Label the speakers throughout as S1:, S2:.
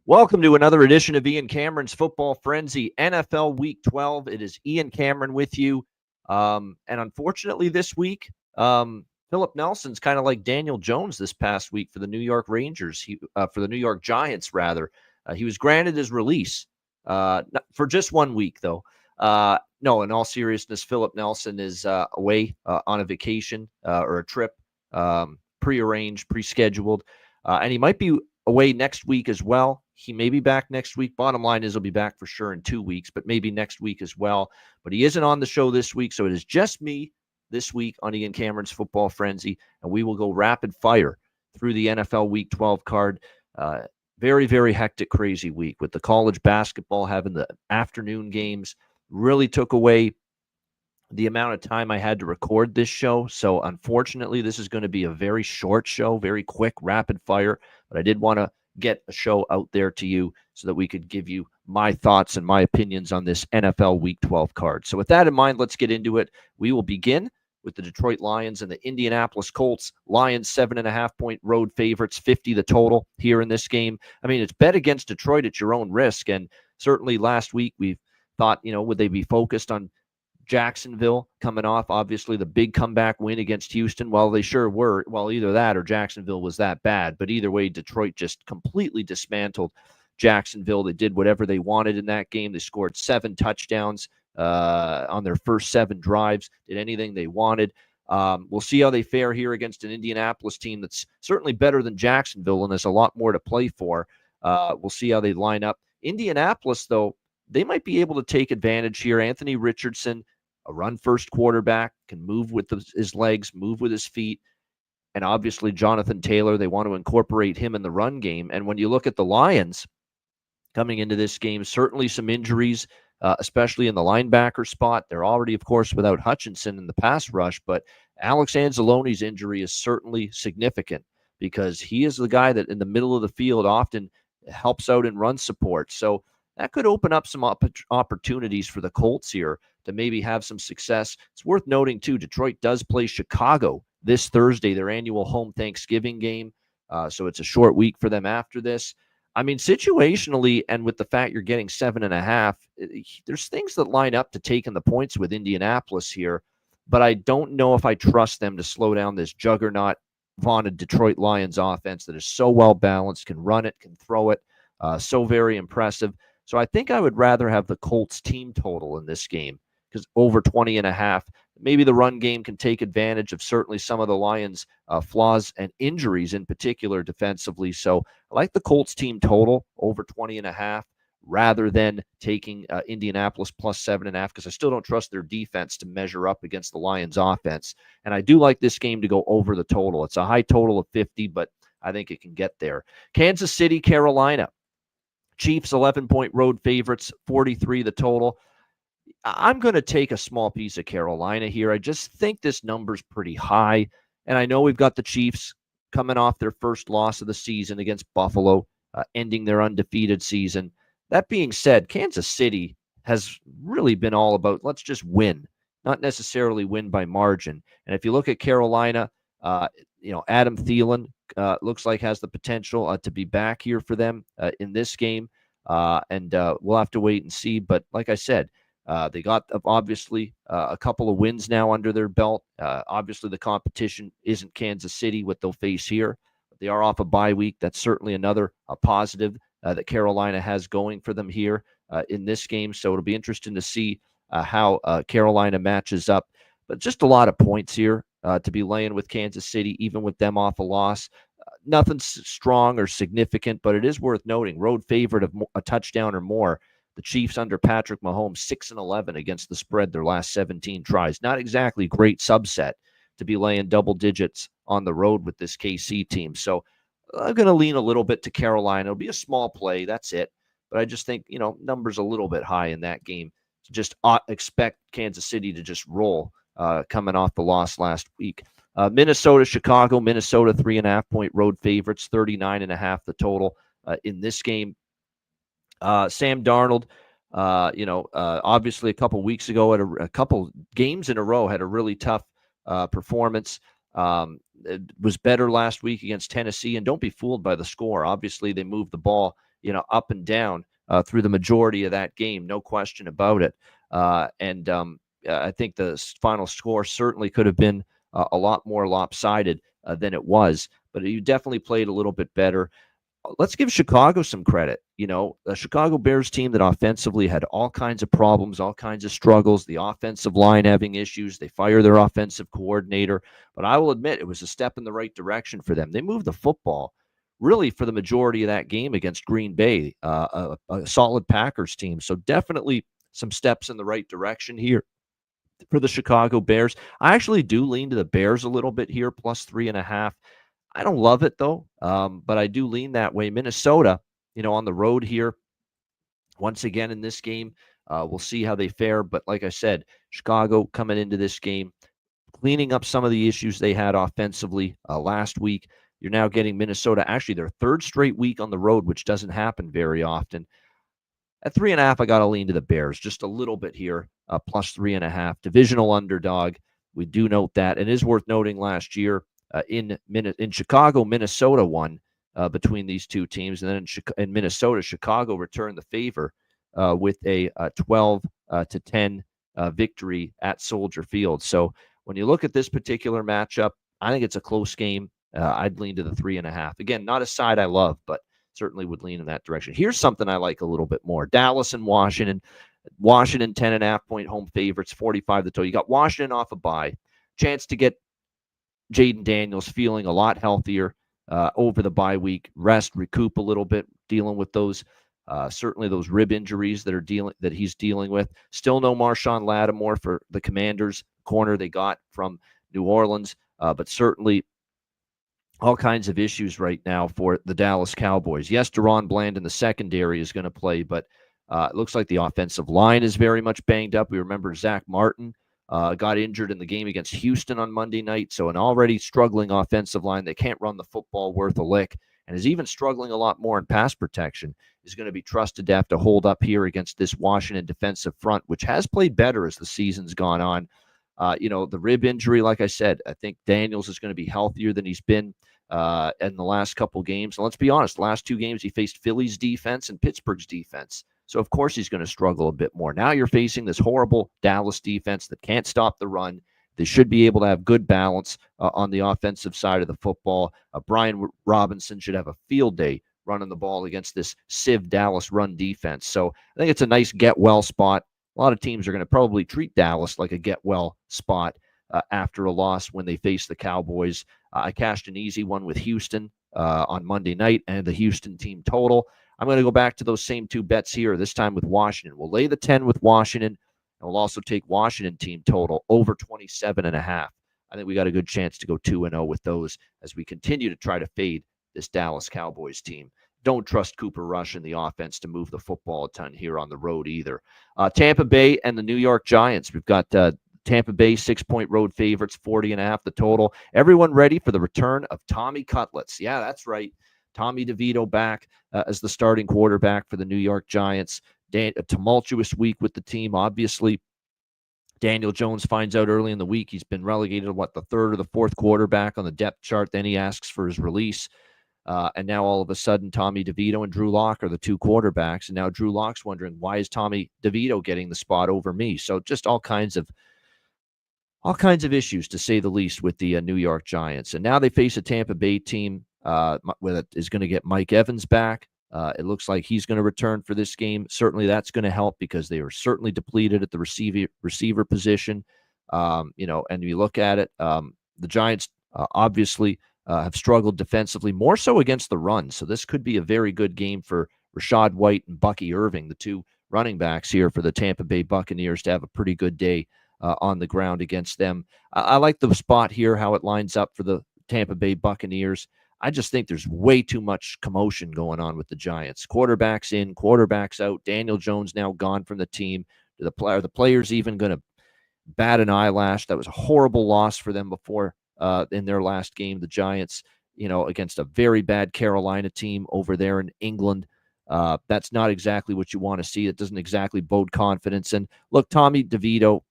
S1: Welcome to another edition of Ian Cameron's Football Frenzy, NFL Week 12. It is Ian Cameron with you. And unfortunately this week, Philip Nelson's kind of like Daniel Jones this past week for the New York Rangers, for the New York Giants, rather. He was granted his release for just 1 week, though. No, in all seriousness, Philip Nelson is away on a vacation or a trip, prearranged, pre-scheduled, and he might be away next week as well. He may be back next week. Bottom line is he'll be back for sure in 2 weeks, but maybe next week as well. But he isn't on the show this week, so it is just me this week on Ian Cameron's Football Frenzy, and we will go rapid fire through the NFL Week 12 card. Very, very hectic, crazy week with the college basketball having the afternoon games. Really took away the amount of time I had to record this show. So unfortunately, this is going to be a very short show, very quick, rapid fire. But I did want to get a show out there to you so that we could give you my thoughts and my opinions on this NFL Week 12 card. So with that in mind, let's get into it. We will begin with the Detroit Lions and the Indianapolis Colts. Lions 7.5-point road favorites, 50 the total here in this game. I mean, it's bet against Detroit at your own risk. And certainly last week we thought, would they be focused on Jacksonville coming off, obviously, the big comeback win against Houston? Well, they sure were. Well, either that or Jacksonville was that bad. But either way, Detroit just completely dismantled Jacksonville. They did whatever they wanted in that game. They scored 7 touchdowns on their first 7 drives, did anything they wanted. We'll see how they fare here against an Indianapolis team that's certainly better than Jacksonville, and there's a lot more to play for. We'll see how they line up. Indianapolis, though, they might be able to take advantage here. Anthony Richardson, a run-first quarterback, can move with his legs, move with his feet. And obviously, Jonathan Taylor, they want to incorporate him in the run game. And when you look at the Lions coming into this game, certainly some injuries, especially in the linebacker spot. They're already, of course, without Hutchinson in the pass rush, but Alex Anzalone's injury is certainly significant because he is the guy that in the middle of the field often helps out in run support. So that could open up some opportunities for the Colts here to maybe have some success. It's worth noting, too, Detroit does play Chicago this Thursday, their annual home Thanksgiving game. So it's a short week for them after this. I mean, situationally, and with the fact you're getting 7.5, there's things that line up to taking the points with Indianapolis here. But I don't know if I trust them to slow down this juggernaut vaunted Detroit Lions offense that is so well balanced, can run it, can throw it, so very impressive. So I think I would rather have the Colts team total in this game because over 20.5. Maybe the run game can take advantage of certainly some of the Lions' flaws and injuries in particular defensively. So I like the Colts team total over 20.5 rather than taking Indianapolis plus 7.5 because I still don't trust their defense to measure up against the Lions' offense. And I do like this game to go over the total. It's a high total of 50, but I think it can get there. Kansas City, Carolina. Chiefs 11-point road favorites, 43 the total. I'm going to take a small piece of Carolina here. I just think this number's pretty high. And I know we've got the Chiefs coming off their first loss of the season against Buffalo, ending their undefeated season. That being said, Kansas City has really been all about let's just win, not necessarily win by margin. And if you look at Carolina, Adam Thielen looks like has the potential to be back here for them in this game. And we'll have to wait and see. But like I said, they got obviously a couple of wins now under their belt. Obviously, the competition isn't Kansas City, what they'll face here. But they are off a bye week. That's certainly another positive that Carolina has going for them here in this game. So it'll be interesting to see how Carolina matches up. But just a lot of points here to be laying with Kansas City, even with them off a loss. Nothing strong or significant, but it is worth noting. Road favorite of a touchdown or more. The Chiefs under Patrick Mahomes, 6-11 against the spread their last 17 tries. Not exactly great subset to be laying double digits on the road with this KC team. So I'm going to lean a little bit to Carolina. It'll be a small play. That's it. But I just think, numbers a little bit high in that game. Just expect Kansas City to just roll coming off the loss last week. Minnesota, Chicago. Minnesota 3.5-point road favorites, 39.5 the total in this game. Sam Darnold, obviously a couple weeks ago at a couple games in a row had a really tough performance. It was better last week against Tennessee, and don't be fooled by the score. Obviously, they moved the ball up and down through the majority of that game. No question about it. I think the final score certainly could have been a lot more lopsided than it was, but you definitely played a little bit better. Let's give Chicago some credit. A Chicago Bears team that offensively had all kinds of problems, all kinds of struggles, the offensive line having issues. They fire their offensive coordinator. But I will admit it was a step in the right direction for them. They moved the football really for the majority of that game against Green Bay, a solid Packers team. So definitely some steps in the right direction here for the Chicago Bears. I actually do lean to the Bears a little bit here, plus 3.5. I don't love it though, but I do lean that way. Minnesota, on the road here, once again in this game, we'll see how they fare. But like I said, Chicago coming into this game, cleaning up some of the issues they had offensively last week. You're now getting Minnesota, actually their third straight week on the road, which doesn't happen very often. At 3.5, I got to lean to the Bears just a little bit here, plus 3.5. Divisional underdog. We do note that. It is worth noting last year in Chicago, Minnesota won between these two teams. And then in Minnesota, Chicago returned the favor with a 12-10 victory at Soldier Field. So when you look at this particular matchup, I think it's a close game. I'd lean to the 3.5. Again, not a side I love, but certainly would lean in that direction. Here's something I like a little bit more. Dallas and Washington. Washington 10.5-point home favorites, 45 the total. You got Washington off a bye. Chance to get Jaden Daniels feeling a lot healthier over the bye week. Rest, recoup a little bit, dealing with those certainly those rib injuries that he's dealing with. Still no Marshawn Lattimore for the Commanders, corner they got from New Orleans, but certainly all kinds of issues right now for the Dallas Cowboys. Yes, Deron Bland in the secondary is going to play, but it looks like the offensive line is very much banged up. We remember Zach Martin got injured in the game against Houston on Monday night, so an already struggling offensive line that can't run the football worth a lick and is even struggling a lot more in pass protection is going to be trusted to have to hold up here against this Washington defensive front, which has played better as the season's gone on. The rib injury, like I said, I think Daniels is going to be healthier than he's been in the last couple games. And let's be honest, the last two games he faced Philly's defense and Pittsburgh's defense. So, of course, he's going to struggle a bit more. Now you're facing this horrible Dallas defense that can't stop the run. They should be able to have good balance on the offensive side of the football. Brian Robinson should have a field day running the ball against this Civ Dallas run defense. So I think it's a nice get-well spot. A lot of teams are going to probably treat Dallas like a get-well spot after a loss when they face the Cowboys. I cashed an easy one with Houston on Monday night and the Houston team total. I'm going to go back to those same two bets here, this time with Washington. We'll lay the 10 with Washington. And we'll also take Washington team total over 27.5. I think we got a good chance to go 2-0 with those as we continue to try to fade this Dallas Cowboys team. Don't trust Cooper Rush in the offense to move the football a ton here on the road either. Tampa Bay and the New York Giants. We've got Tampa Bay 6-point road favorites, 40.5 the total. Everyone ready for the return of Tommy Cutlets. Yeah, that's right. Tommy DeVito back as the starting quarterback for the New York Giants. A tumultuous week with the team. Obviously, Daniel Jones finds out early in the week he's been relegated to the third or the fourth quarterback on the depth chart. Then he asks for his release. And now all of a sudden, Tommy DeVito and Drew Lock are the two quarterbacks. And now Drew Lock's wondering, why is Tommy DeVito getting the spot over me? So just all kinds of issues, to say the least, with the New York Giants. And now they face a Tampa Bay team that is going to get Mike Evans back. It looks like he's going to return for this game. Certainly that's going to help because they were certainly depleted at the receiver position. And you look at it, the Giants obviously have struggled defensively, more so against the run. So this could be a very good game for Rachaad White and Bucky Irving, the two running backs here for the Tampa Bay Buccaneers, to have a pretty good day on the ground against them. I like the spot here, how it lines up for the Tampa Bay Buccaneers. I just think there's way too much commotion going on with the Giants. Quarterbacks in, quarterbacks out. Daniel Jones now gone from the team. Are the players even going to bat an eyelash? That was a horrible loss for them before in their last game. The Giants, against a very bad Carolina team over there in England. That's not exactly what you want to see. It doesn't exactly bode confidence. And look, Tommy DeVito,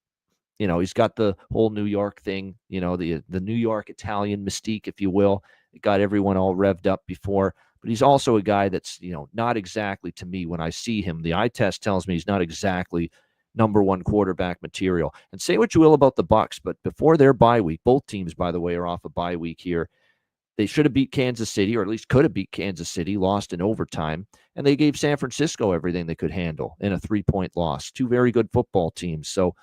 S1: he's got the whole New York thing, the New York Italian mystique, if you will. It got everyone all revved up before but he's also a guy that's, not exactly, to me, when I see him, the eye test tells me he's not exactly number one quarterback material. And say what you will about the Bucs, but before their bye week, both teams, by the way, are off a bye week here. They should have beat Kansas City, or at least could have beat Kansas City, lost in overtime, and they gave San Francisco everything they could handle in a 3-point loss. Two very good football teams. So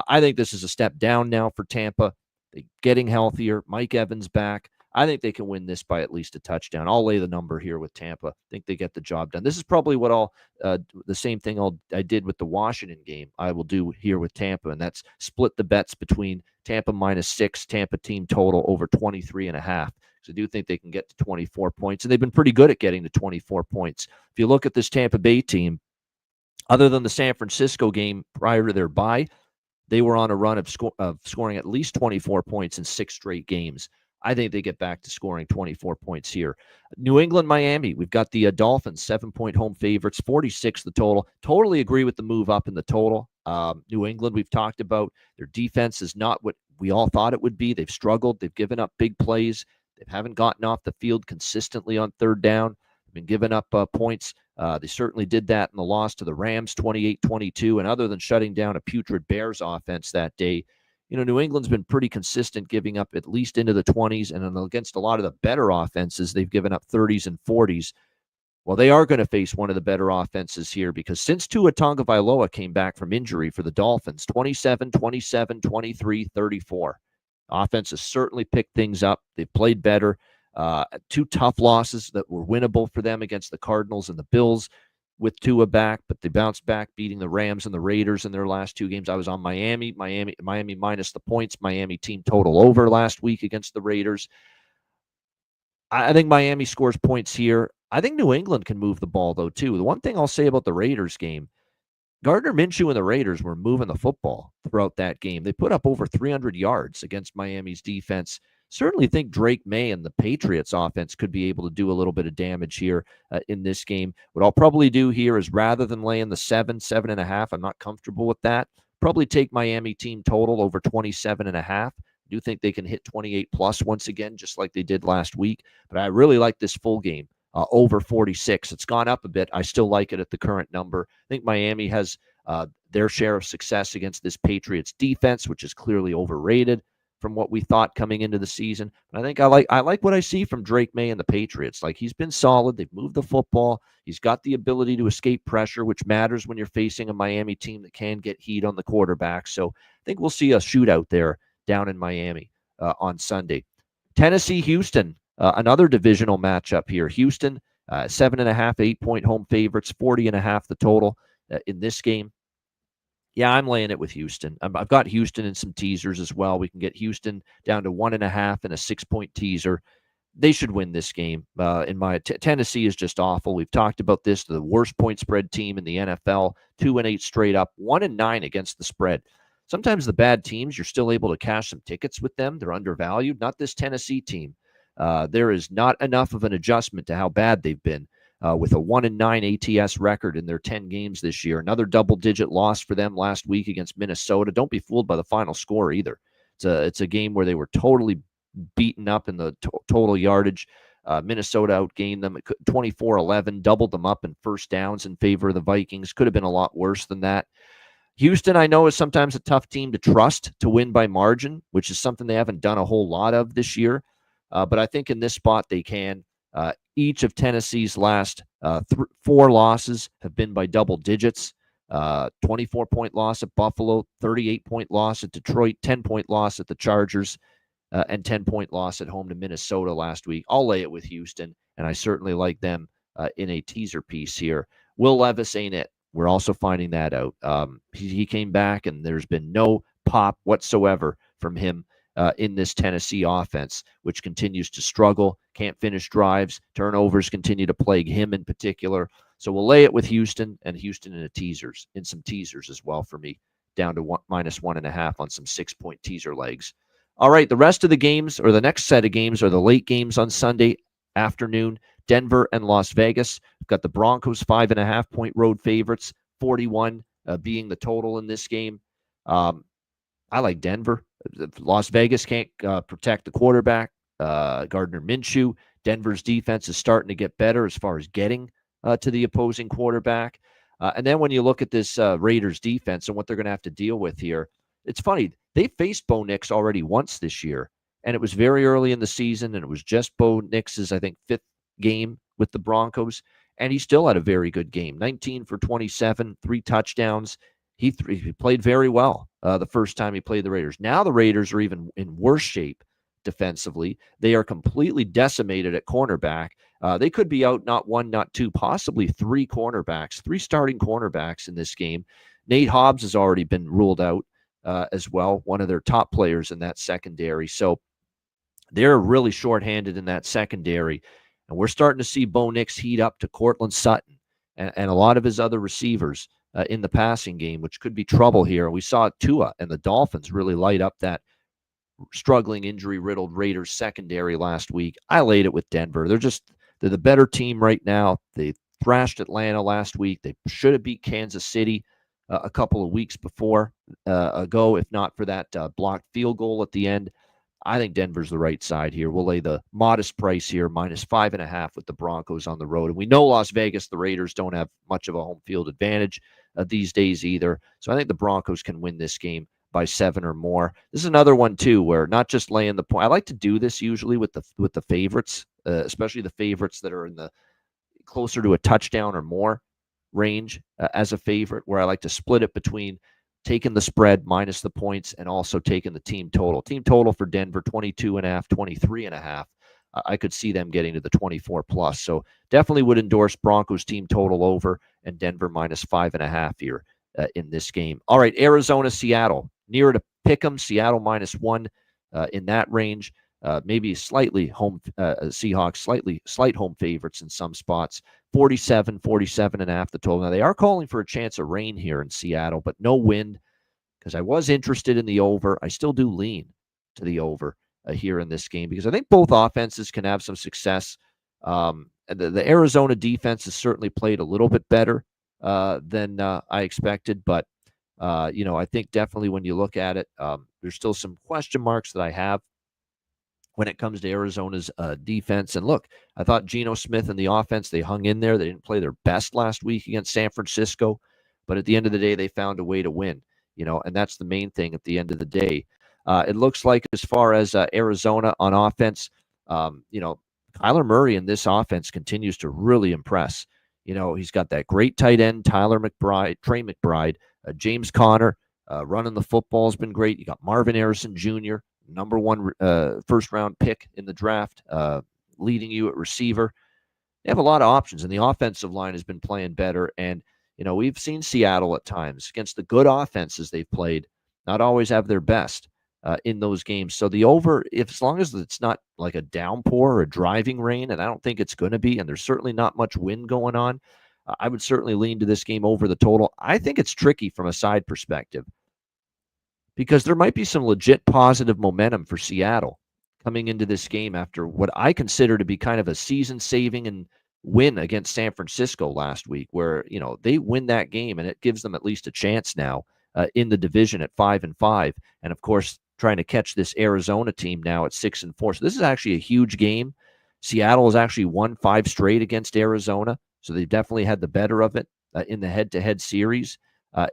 S1: I think this is a step down now for Tampa. They're getting healthier. Mike Evans back. I think they can win this by at least a touchdown. I'll lay the number here with Tampa. I think they get the job done. This is probably what the same thing I did with the Washington game I will do here with Tampa, and that's split the bets between Tampa -6, Tampa team total over 23.5. So I do think they can get to 24 points, and they've been pretty good at getting to 24 points. If you look at this Tampa Bay team, other than the San Francisco game prior to their bye, they were on a run of scoring at least 24 points in 6 straight games. I think they get back to scoring 24 points here. New England, Miami. We've got the Dolphins, 7-point home favorites, 46 the total. Totally agree with the move up in the total. New England, we've talked about. Their defense is not what we all thought it would be. They've struggled. They've given up big plays. They haven't gotten off the field consistently on third down. They've been giving up points. They certainly did that in the loss to the Rams, 28-22. And other than shutting down a putrid Bears offense that day, New England's been pretty consistent, giving up at least into the 20s. And against a lot of the better offenses, they've given up 30s and 40s. Well, they are going to face one of the better offenses here, because since Tua Tagovailoa came back from injury for the Dolphins, 27, 27, 23, 34. Offense has certainly picked things up. They've played better. 2 tough losses that were winnable for them against the Cardinals and the Bills with Tua back, but they bounced back, beating the Rams and the Raiders in their last 2 games. I was on Miami minus the points, Miami team total over last week against the Raiders. I think Miami scores points here. I think New England can move the ball, though, too. The one thing I'll say about the Raiders game, Gardner Minshew and the Raiders were moving the football throughout that game. They put up over 300 yards against Miami's defense. Certainly think Drake May and the Patriots offense could be able to do a little bit of damage here in this game. What I'll probably do here is, rather than laying the 7.5, I'm not comfortable with that. Probably take Miami team total over 27.5. I do think they can hit 28 plus once again, just like they did last week. But I really like this full game over 46. It's gone up a bit. I still like it at the current number. I think Miami has their share of success against this Patriots defense, which is clearly overrated from what we thought coming into the season. And I think I like what I see from Drake May and the Patriots. Like, he's been solid. They've moved the football. He's got the ability to escape pressure, which matters when you're facing a Miami team that can get heat on the quarterback. So I think we'll see a shootout there down in Miami on Sunday. Tennessee, Houston, another divisional matchup here. Houston, 7.5, 8-point home favorites, 40.5 the total in this game. Yeah, I'm laying it with Houston. I've got Houston in some teasers as well. We can get Houston down to 1.5 and a 6-point teaser. They should win this game. Tennessee is just awful. We've talked about this. The worst point spread team in the NFL, 2-8 straight up, 1-9 against the spread. Sometimes the bad teams, you're still able to cash some tickets with them. They're undervalued. Not this Tennessee team. There is not enough of an adjustment to how bad they've been. With a 1-9 ATS record in their 10 games this year. Another double-digit loss for them last week against Minnesota. Don't be fooled by the final score either. It's a game where they were totally beaten up in the total yardage. Minnesota outgained them 24-11, doubled them up in first downs in favor of the Vikings. Could have been a lot worse than that. Houston, I know, is sometimes a tough team to trust to win by margin, which is something they haven't done a whole lot of this year. But I think in this spot they can. Each of Tennessee's last 4 losses have been by double digits. 24-point loss at Buffalo, 38-point loss at Detroit, 10-point loss at the Chargers, and 10-point loss at home to Minnesota last week. I'll lay it with Houston, and I certainly like them in a teaser piece here. Will Levis ain't it. We're also finding that out. He came back, and there's been no pop whatsoever from him in this Tennessee offense, which continues to struggle, can't finish drives. Turnovers continue to plague him in particular. So we'll lay it with Houston, and Houston in some teasers as well for me, down to -1.5 on some 6-point teaser legs. All right, the rest of the games, or the next set of games, are the late games on Sunday afternoon. Denver and Las Vegas. We've got the Broncos 5.5-point road favorites, 41 being the total in this game. I like Denver. Las Vegas can't protect the quarterback, Gardner Minshew. Denver's defense is starting to get better as far as getting to the opposing quarterback. And then when you look at this Raiders defense and what they're going to have to deal with here, it's funny. They faced Bo Nix already once this year, and it was very early in the season, and it was just Bo Nix's, I think, 5th game with the Broncos, and he still had a very good game. 19 for 27, 3 touchdowns. He played very well the first time he played the Raiders. Now the Raiders are even in worse shape defensively. They are completely decimated at cornerback. They could be out not 1, not 2, possibly 3 cornerbacks, 3 starting cornerbacks in this game. Nate Hobbs has already been ruled out as well, one of their top players in that secondary. So they're really shorthanded in that secondary. And we're starting to see Bo Nix heat up to Cortland Sutton and a lot of his other receivers in the passing game, which could be trouble here. We saw Tua and the Dolphins really light up that struggling injury-riddled Raiders secondary last week. I laid it with Denver. They're the better team right now. They thrashed Atlanta last week. They should have beat Kansas City a couple of weeks ago, if not for that blocked field goal at the end. I think Denver's the right side here. We'll lay the modest price here, -5.5 with the Broncos on the road. And we know Las Vegas, the Raiders don't have much of a home field advantage these days either. So I think the Broncos can win this game by 7 or more. This is another one too, where not just laying the point. I like to do this usually with the favorites, especially the favorites that are in the closer to a touchdown or more range as a favorite, where I like to split it between taking the spread minus the points and also taking the team total. Team total for Denver, 22.5, 23.5. I could see them getting to the 24 plus. So definitely would endorse Broncos team total over and Denver -5.5 here in this game. All right, Arizona, Seattle. Nearer to pick 'em, Seattle -1 in that range. Maybe slightly home Seahawks, slight home favorites in some spots. 47.5 the total. Now they are calling for a chance of rain here in Seattle, but no wind because I was interested in the over. I still do lean to the over here in this game because I think both offenses can have some success. The Arizona defense has certainly played a little bit better than I expected, but I think definitely when you look at it, there's still some question marks that I have when it comes to Arizona's defense. And look, I thought Geno Smith and the offense, they hung in there. They didn't play their best last week against San Francisco, but at the end of the day, they found a way to win, and that's the main thing at the end of the day. It looks like as far as Arizona on offense, Kyler Murray in this offense continues to really impress. He's got that great tight end, Trey McBride, James Conner running the football has been great. You got Marvin Harrison Jr., number 1 first-round pick in the draft, leading you at receiver. They have a lot of options, and the offensive line has been playing better. And, we've seen Seattle at times against the good offenses they've played, not always have their best in those games. So the over, as long as it's not like a downpour or a driving rain, and I don't think it's going to be, and there's certainly not much wind going on, I would certainly lean to this game over the total. I think it's tricky from a side perspective because there might be some legit positive momentum for Seattle coming into this game after what I consider to be kind of a season-saving and win against San Francisco last week, where they win that game and it gives them at least a chance now in the division at 5-5, and of course trying to catch this Arizona team now at 6-4. So this is actually a huge game. Seattle has actually won 5 straight against Arizona, so they definitely had the better of it in the head-to-head series.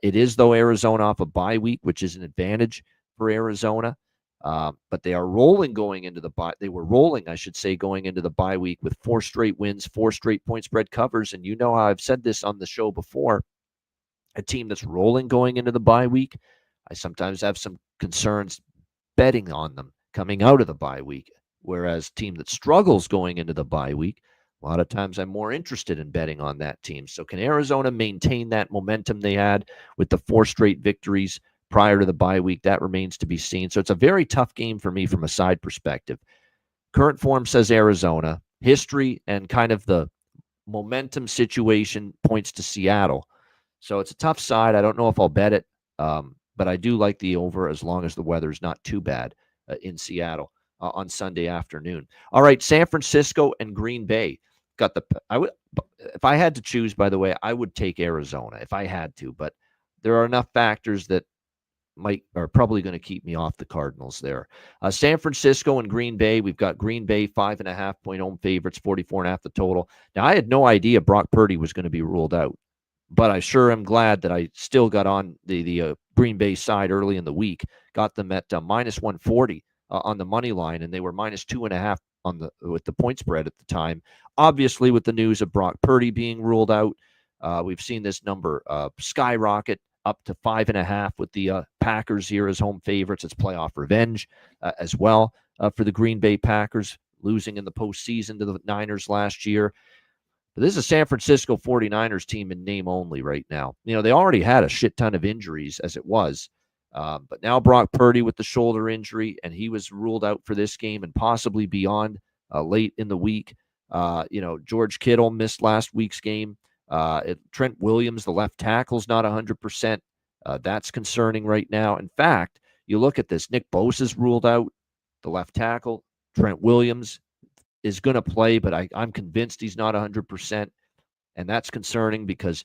S1: It is, though, Arizona off a bye week, which is an advantage for Arizona. But they are rolling going into the bye. They were rolling, I should say, going into the bye week with 4 straight wins, 4 straight point spread covers. And how I've said this on the show before, a team that's rolling going into the bye week, I sometimes have some concerns betting on them coming out of the bye week. Whereas a team that struggles going into the bye week, a lot of times I'm more interested in betting on that team. So can Arizona maintain that momentum they had with the 4 straight victories prior to the bye week? That remains to be seen. So it's a very tough game for me from a side perspective. Current form says Arizona. History and kind of the momentum situation points to Seattle. So it's a tough side. I don't know if I'll bet it, but I do like the over as long as the weather's not too bad in Seattle on Sunday afternoon. All right, San Francisco and Green Bay. If I had to choose, by the way, I would take Arizona if I had to, but there are enough factors that are probably going to keep me off the Cardinals there. San Francisco and Green Bay. We've got Green Bay 5.5-point home favorites, 44.5 the total. Now, I had no idea Brock Purdy was going to be ruled out, but I sure am glad that I still got on the Green Bay side early in the week. Got them at minus 140 on the money line, and they were minus 2.5 with the point spread at the time. Obviously, with the news of Brock Purdy being ruled out, we've seen this number skyrocket up to 5.5 with the Packers here as home favorites. It's playoff revenge as well for the Green Bay Packers, losing in the postseason to the Niners last year. But this is a San Francisco 49ers team in name only right now. They already had a shit ton of injuries as it was. But now Brock Purdy with the shoulder injury, and he was ruled out for this game and possibly beyond late in the week. George Kittle missed last week's game. Trent Williams, the left tackle's not 100%. That's concerning right now. In fact, you look at this. Nick Bosa's ruled out, the left tackle. Trent Williams is going to play, but I'm convinced he's not 100%. And that's concerning because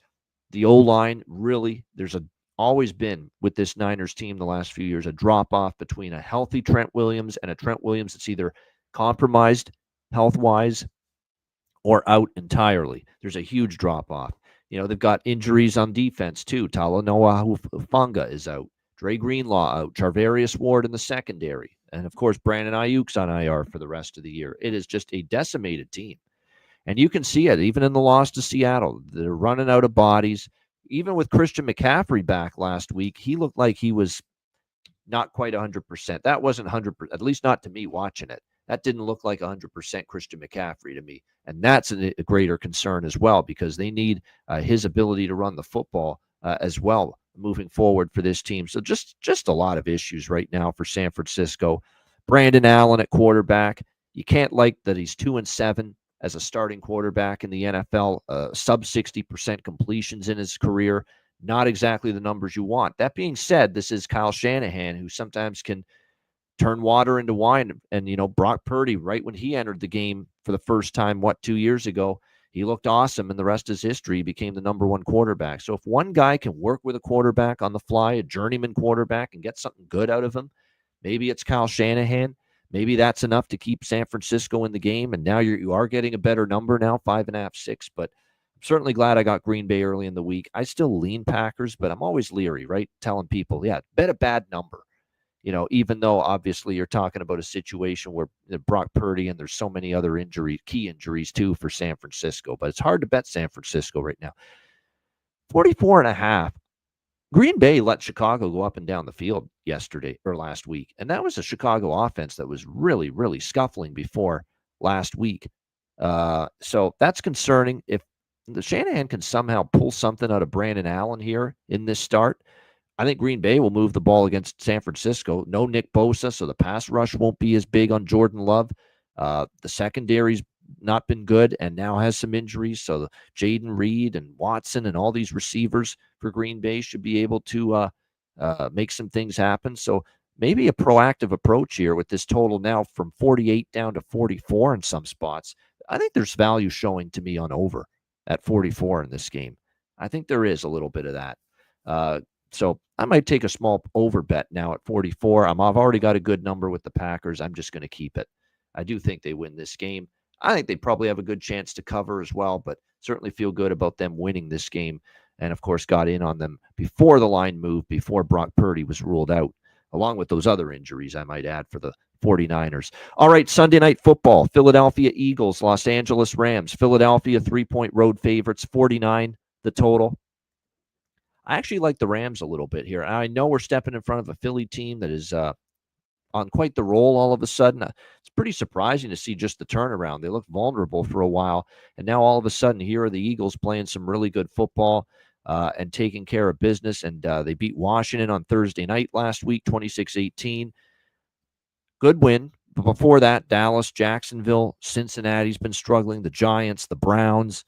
S1: the O-line really, there's always been with this Niners team the last few years, a drop-off between a healthy Trent Williams and a Trent Williams that's either compromised health-wise or out entirely. There's a huge drop-off. They've got injuries on defense, too. Talanoa Hufanga is out. Dre Greenlaw out. Charvarius Ward in the secondary. And, of course, Brandon Ayuk's on IR for the rest of the year. It is just a decimated team. And you can see it even in the loss to Seattle. They're running out of bodies. Even with Christian McCaffrey back last week, he looked like he was not quite 100%. That wasn't 100%, at least not to me watching it. That didn't look like 100% Christian McCaffrey to me. And that's a greater concern as well because they need his ability to run the football as well moving forward for this team. So just a lot of issues right now for San Francisco. Brandon Allen at quarterback. You can't like that he's 2-7 as a starting quarterback in the NFL, sub 60% completions in his career. Not exactly the numbers you want. That being said, this is Kyle Shanahan, who sometimes can turn water into wine. And, Brock Purdy, right when he entered the game for the first time, 2 years ago, he looked awesome, and the rest is history. He became the number one quarterback. So if one guy can work with a quarterback on the fly, a journeyman quarterback, and get something good out of him, maybe it's Kyle Shanahan. Maybe that's enough to keep San Francisco in the game. And now you are getting a better number now, 5.5, 6. But I'm certainly glad I got Green Bay early in the week. I still lean Packers, but I'm always leery, right? Telling people, yeah, bet a bad number. Even though obviously you're talking about a situation where Brock Purdy and there's so many other key injuries too for San Francisco. But it's hard to bet San Francisco right now. 44.5. Green Bay let Chicago go up and down the field yesterday or last week. And that was a Chicago offense that was really, really scuffling before last week. So that's concerning. If the Shanahan can somehow pull something out of Brandon Allen here in this start, I think Green Bay will move the ball against San Francisco. No Nick Bosa, so the pass rush won't be as big on Jordan Love. The secondary's not been good and now has some injuries. So Jaden Reed and Watson and all these receivers for Green Bay should be able to make some things happen. So maybe a proactive approach here with this total now from 48 down to 44 in some spots. I think there's value showing to me on over at 44 in this game. I think there is a little bit of that. So I might take a small over bet now at 44. I've already got a good number with the Packers. I'm just going to keep it. I do think they win this game. I think they probably have a good chance to cover as well, but certainly feel good about them winning this game. And, of course, got in on them before the line moved, before Brock Purdy was ruled out, along with those other injuries, I might add, for the 49ers. All right, Sunday Night Football, Philadelphia Eagles, Los Angeles Rams. Philadelphia 3-point road favorites, 49 the total. I actually like the Rams a little bit here. I know we're stepping in front of a Philly team that is on quite the roll all of a sudden. It's pretty surprising to see just the turnaround. They looked vulnerable for a while, and now all of a sudden here are the Eagles playing some really good football and taking care of business, and they beat Washington on Thursday night last week, 26-18. Good win. But before that, Dallas, Jacksonville, Cincinnati's been struggling, the Giants, the Browns.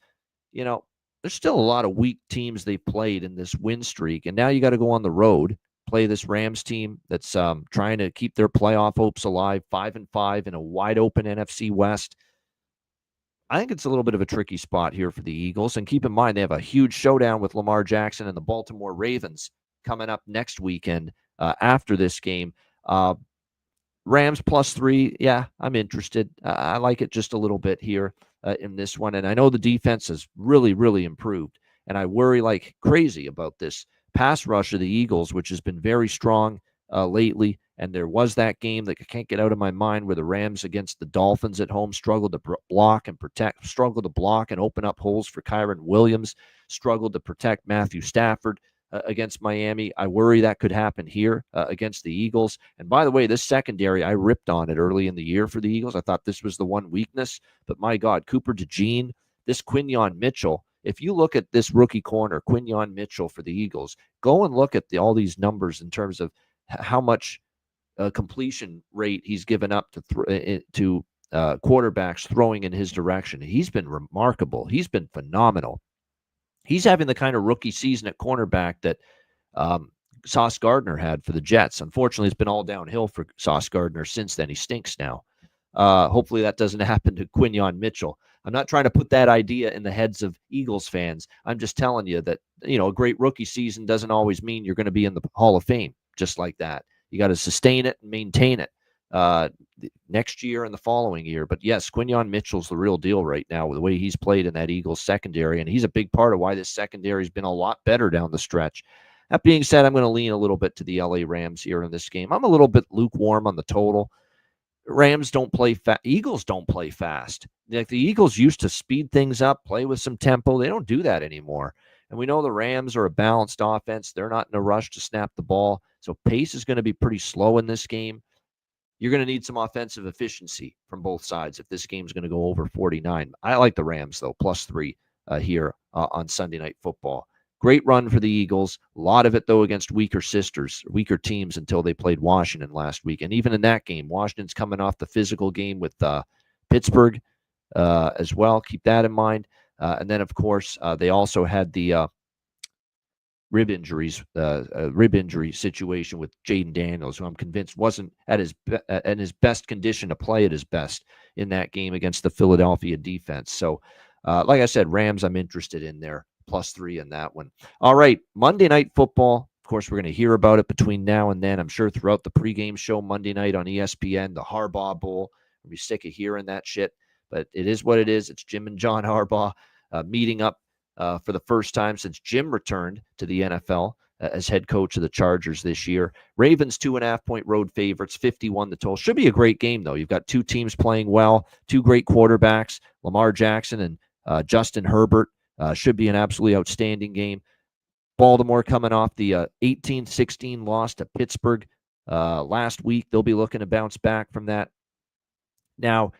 S1: There's still a lot of weak teams they've played in this win streak, and now you got to go on the road, play this Rams team that's trying to keep their playoff hopes alive, 5-5 in a wide-open NFC West. I think it's a little bit of a tricky spot here for the Eagles, and keep in mind they have a huge showdown with Lamar Jackson and the Baltimore Ravens coming up next weekend after this game. Rams +3. Yeah, I'm interested. I like it just a little bit here in this one. And I know the defense has really, really improved. And I worry like crazy about this pass rush of the Eagles, which has been very strong lately. And there was that game that I can't get out of my mind where the Rams against the Dolphins at home struggled to block and protect, struggled to block and open up holes for Kyren Williams, struggled to protect Matthew Stafford against Miami. I worry that could happen here against the Eagles. And by the way, this secondary, I ripped on it early in the year for the Eagles. I thought this was the one weakness. But my God, Cooper DeJean, this Quinyon Mitchell, if you look at this rookie corner, Quinyon Mitchell for the Eagles, go and look at all these numbers in terms of how much completion rate he's given up to quarterbacks throwing in his direction. He's been remarkable. He's been phenomenal. He's having the kind of rookie season at cornerback that Sauce Gardner had for the Jets. Unfortunately, it's been all downhill for Sauce Gardner since then. He stinks now. Hopefully that doesn't happen to Quinyon Mitchell. I'm not trying to put that idea in the heads of Eagles fans. I'm just telling you that, a great rookie season doesn't always mean you're going to be in the Hall of Fame just like that. You got to sustain it and maintain it next year and the following year. But yes, Quinyon Mitchell's the real deal right now with the way he's played in that Eagles secondary, and he's a big part of why this secondary has been a lot better down the stretch. That being said, I'm going to lean a little bit to the LA Rams here in this game. I'm a little bit lukewarm on the total. Rams don't play fast. Eagles don't play fast. Like the Eagles used to speed things up, play with some tempo. They don't do that anymore. And we know the Rams are a balanced offense. They're not in a rush to snap the ball. So pace is going to be pretty slow in this game. You're going to need some offensive efficiency from both sides if this game's going to go over 49. I like the Rams, though, +3 here on Sunday Night Football. Great run for the Eagles. A lot of it, though, against weaker teams until they played Washington last week. And even in that game, Washington's coming off the physical game with Pittsburgh as well. Keep that in mind. And then, of course, they also had the rib injury situation with Jaden Daniels, who I'm convinced wasn't at his best condition to play at his best in that game against the Philadelphia defense. So, like I said, Rams, I'm interested in there, +3 in that one. All right, Monday Night Football. Of course, we're going to hear about it between now and then. I'm sure throughout the pregame show Monday night on ESPN, the Harbaugh Bowl. We'll be sick of hearing that shit, but it is what it is. It's Jim and John Harbaugh meeting up for the first time since Jim returned to the NFL as head coach of the Chargers this year. Ravens 2.5-point road favorites, 51 the total. Should be a great game, though. You've got two teams playing well, two great quarterbacks, Lamar Jackson and Justin Herbert. Should be an absolutely outstanding game. Baltimore coming off the 18-16 loss to Pittsburgh last week. They'll be looking to bounce back from that. Now,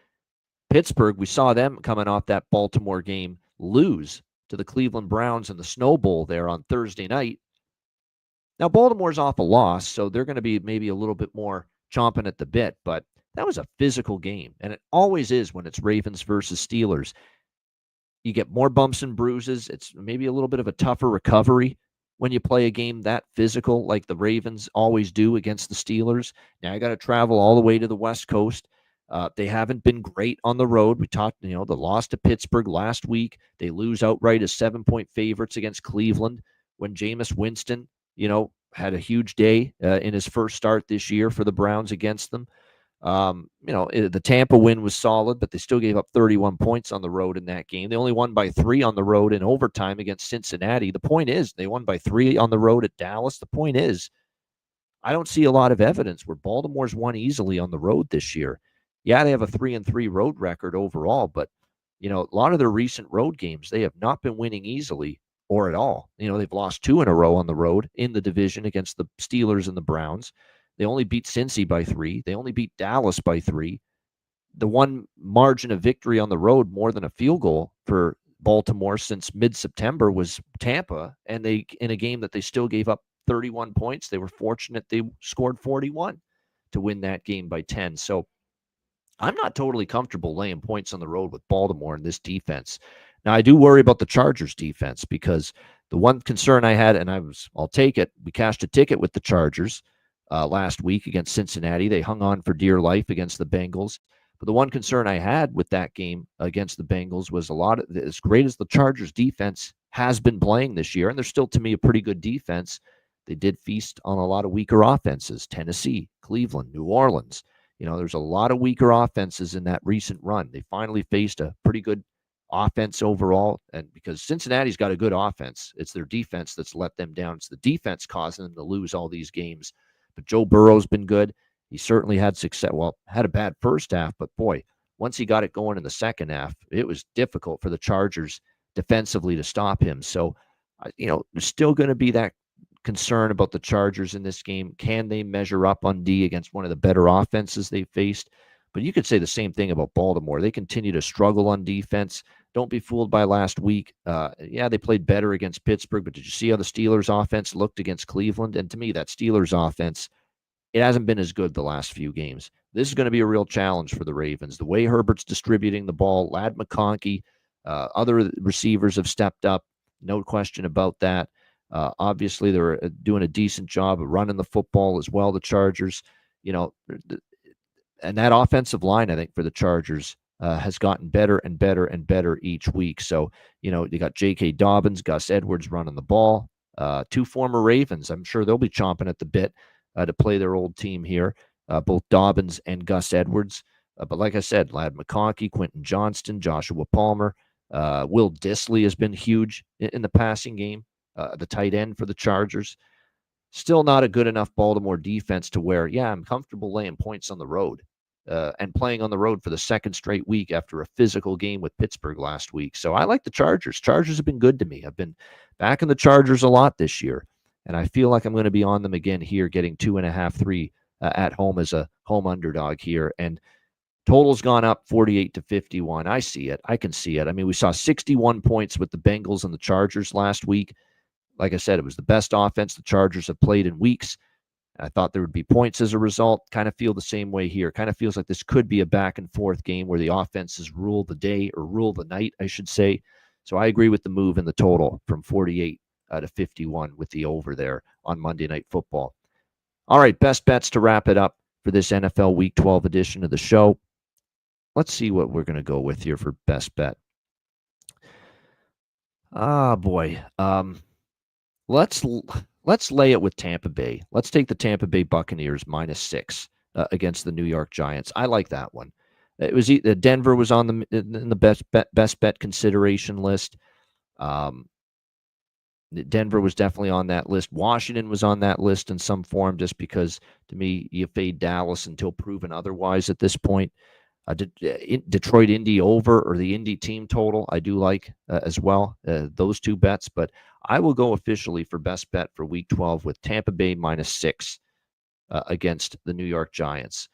S1: Pittsburgh, we saw them coming off that Baltimore game lose to the Cleveland Browns in the Snow Bowl there on Thursday night. Now, Baltimore's off a loss, so they're going to be maybe a little bit more chomping at the bit, but that was a physical game, and it always is when it's Ravens versus Steelers. You get more bumps and bruises. It's maybe a little bit of a tougher recovery when you play a game that physical like the Ravens always do against the Steelers. Now you got to travel all the way to the West Coast. They haven't been great on the road. We talked, the loss to Pittsburgh last week. They lose outright as 7-point favorites against Cleveland when Jameis Winston, had a huge day in his first start this year for the Browns against them. The Tampa win was solid, but they still gave up 31 points on the road in that game. They only won by 3 on the road in overtime against Cincinnati. The point is, they won by 3 on the road at Dallas. The point is, I don't see a lot of evidence where Baltimore's won easily on the road this year. Yeah, they have a 3-3 road record overall, but a lot of their recent road games, they have not been winning easily or at all. They've lost 2 in a row on the road in the division against the Steelers and the Browns. They only beat Cincy by 3. They only beat Dallas by 3. The one margin of victory on the road more than a field goal for Baltimore since mid-September was Tampa, and they in a game that they still gave up 31 points. They were fortunate they scored 41 to win that game by 10. So I'm not totally comfortable laying points on the road with Baltimore in this defense. Now, I do worry about the Chargers defense because the one concern I had, and I'll take it, we cashed a ticket with the Chargers last week against Cincinnati. They hung on for dear life against the Bengals. But the one concern I had with that game against the Bengals was as great as the Chargers defense has been playing this year, and they're still, to me, a pretty good defense. they did feast on a lot of weaker offenses. Tennessee, Cleveland, New Orleans. There's a lot of weaker offenses in that recent run. They finally faced a pretty good offense overall, and because Cincinnati's got a good offense, it's their defense that's let them down. It's the defense causing them to lose all these games. But Joe Burrow's been good. He certainly had success. Well, had a bad first half, but boy, once he got it going in the second half, it was difficult for the Chargers defensively to stop him. So, there's still going to be that concern about the Chargers in this game. Can they measure up on D against one of the better offenses they faced? But you could say the same thing about Baltimore. They continue to struggle on defense. Don't be fooled by last week. They played better against Pittsburgh, but did you see how the Steelers' offense looked against Cleveland? And to me, that Steelers' offense, it hasn't been as good the last few games. This is going to be a real challenge for the Ravens. The way Herbert's distributing the ball, Ladd McConkey, other receivers have stepped up. No question about that. Obviously, they're doing a decent job of running the football as well, the Chargers. And that offensive line, I think, for the Chargers has gotten better and better and better each week. So, you got J.K. Dobbins, Gus Edwards running the ball. Two former Ravens. I'm sure they'll be chomping at the bit to play their old team here, both Dobbins and Gus Edwards. But like I said, Ladd McConkey, Quentin Johnston, Joshua Palmer, Will Dissly has been huge in the passing game, the tight end for the Chargers. Still not a good enough Baltimore defense to where, I'm comfortable laying points on the road and playing on the road for the second straight week after a physical game with Pittsburgh last week. So I like the Chargers. Chargers have been good to me. I've been backing the Chargers a lot this year, and I feel like I'm going to be on them again here, getting 2.5, 3 at home as a home underdog here. And total's gone up 48-51. I see it. I can see it. I mean, we saw 61 points with the Bengals and the Chargers last week. Like I said, it was the best offense the Chargers have played in weeks. I thought there would be points as a result. Kind of feel the same way here. Kind of feels like this could be a back and forth game where the offenses rule the day, or rule the night, I should say. So I agree with the move in the total from 48 to 51 with the over there on Monday Night Football. All right, best bets to wrap it up for this NFL Week 12 edition of the show. Let's see what we're going to go with here for best bet. Boy. Let's lay it with Tampa Bay. Let's take the Tampa Bay Buccaneers -6 against the New York Giants. I like that one. It was Denver was on in the best bet consideration list. Denver was definitely on that list. Washington was on that list in some form, just because to me you fade Dallas until proven otherwise at this point. Detroit Indy over, or the Indy team total, I do like as well, those two bets. But I will go officially for best bet for Week 12 with Tampa Bay -6 against the New York Giants.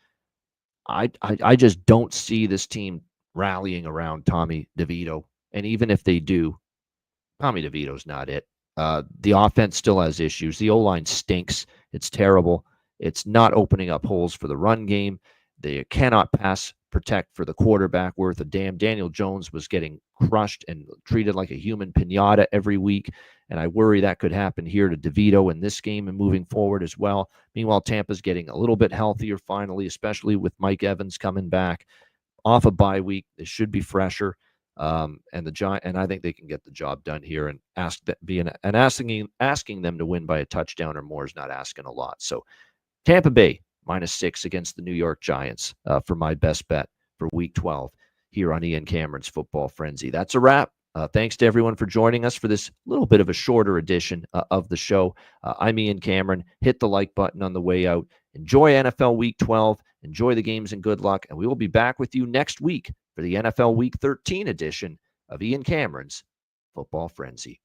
S1: I just don't see this team rallying around Tommy DeVito. And even if they do, Tommy DeVito's not it. The offense still has issues. The O-line stinks. It's terrible. It's not opening up holes for the run game. They cannot pass protect for the quarterback worth a damn. Daniel Jones was getting crushed and treated like a human pinata every week, and I worry that could happen here to DeVito in this game and moving forward as well. Meanwhile, Tampa's getting a little bit healthier finally, especially with Mike Evans coming back off a bye week. They should be fresher, and I think they can get the job done here. And asking them to win by a touchdown or more is not asking a lot. So Tampa Bay -6 against the New York Giants for my best bet for Week 12 here on Ian Cameron's Football Frenzy. That's a wrap. Thanks to everyone for joining us for this little bit of a shorter edition of the show. I'm Ian Cameron. Hit the like button on the way out. Enjoy NFL Week 12. Enjoy the games and good luck. And we will be back with you next week for the NFL Week 13 edition of Ian Cameron's Football Frenzy.